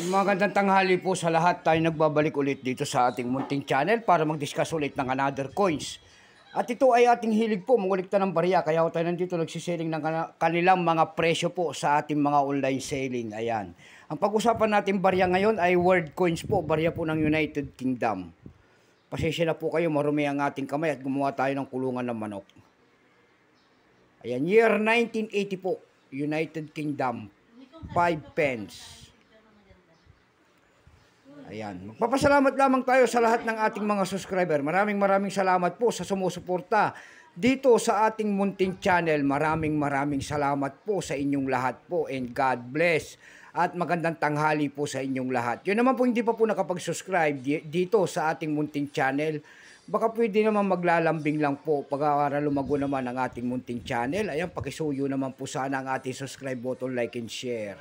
Magandang tanghali po sa lahat. Tayo nagbabalik ulit dito sa ating munting channel para mag-discuss ulit ng another coins. At ito ay ating hilig po, mangulikta ng barya. Kaya tayo nandito nagsiselling ng kanilang mga presyo po sa ating mga online selling. Ayan. Ang pag-usapan natin barya ngayon ay world coins po, barya po ng United Kingdom. Pasensya na po kayo, marumi ang ating kamay at gumawa tayo ng kulungan ng manok. Ayan, year 1980 po, United Kingdom, 5 pence. Ayan. Magpapasalamat lamang tayo sa lahat ng ating mga subscriber. Maraming salamat po sa sumusuporta dito sa ating munting channel. Maraming salamat po sa inyong lahat po. And God bless. At magandang tanghali po sa inyong lahat. Yun naman po hindi pa po nakapag-subscribe dito sa ating munting channel. Baka pwede naman maglalambing lang po para lumago naman ang ating munting channel. Ayan, pakisuyo naman po sana ang ating subscribe button, like and share,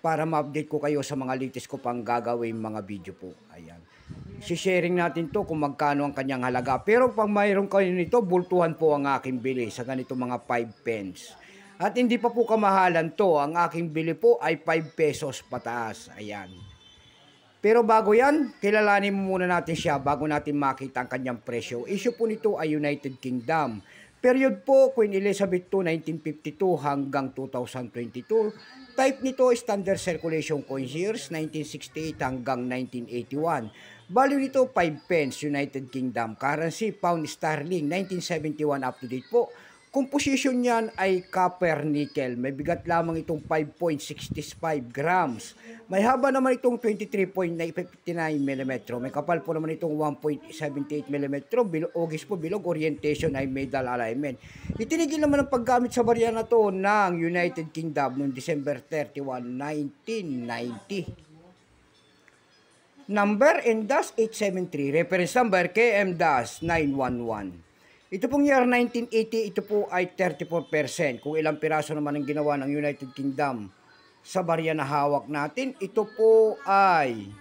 para ma-update ko kayo sa mga latest ko pang gagawin mga video po. Ayan. Si-sharing natin to kung magkano ang kanyang halaga. Pero pag mayroon kayo nito, bultuhan po ang aking bili sa ganito mga 5 pence. At hindi pa po kamahalan to. Ang aking bili po ay 5 pesos pataas. Ayan. Pero bago yan, kilalanin muna natin siya bago natin makita ang kanyang presyo. Issue po nito ay United Kingdom. Period po, Queen Elizabeth II, 1952 hanggang 2022. Type nito, Standard Circulation Coins years, 1968 hanggang 1981. Value nito, 5 pence, United Kingdom. Currency, pound sterling, 1971 up to date po. Composition niyan ay copper nickel. May bigat lamang itong 5.65 grams. May haba naman itong 23.59 mm. May kapal po naman itong 1.78 mm. Ogis po bilog. Orientation ay medal alignment. Itinigil naman ang paggamit sa barya na to ng United Kingdom noong December 31, 1990. Number N-873. Reference number KM-911. Ito pong year 1980, ito po ay 34%. Kung ilang piraso naman ang ginawa ng United Kingdom sa barya na hawak natin, ito po ay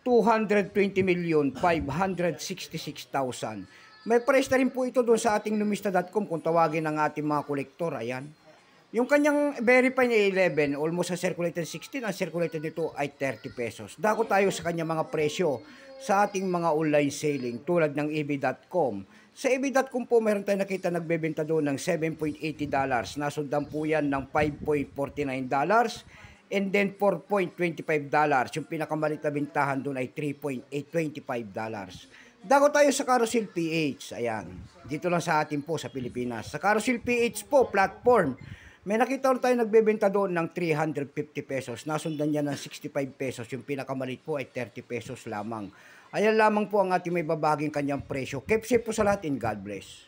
220,566,000. May price na rin po ito doon sa ating numista.com kung tawagin ng ating mga kolektor. Ayan. Yung kanyang verify na 11, almost sa circulated 16, ang circulated nito ay 30 pesos. Dako tayo sa kanyang mga presyo sa ating mga online selling tulad ng ebay.com. Sa ebay.com po, meron tayong nakita nagbebenta doon ng $7.80. Nasundan po yan ng $5.49. And then $4.25. Yung pinakamalit na bintahan doon ay $3.825. Dako tayo sa Carousel PH. Ayan. Dito lang sa atin po sa Pilipinas. Sa Carousel PH po, platform. May nakita tayo nagbebenta doon ng 350 pesos. Nasundan niya ng 65 pesos. Yung pinakamalit po ay 30 pesos lamang. Ayan lamang po ang ating may babaging kanyang presyo. Keep safe po sa lahat and God bless.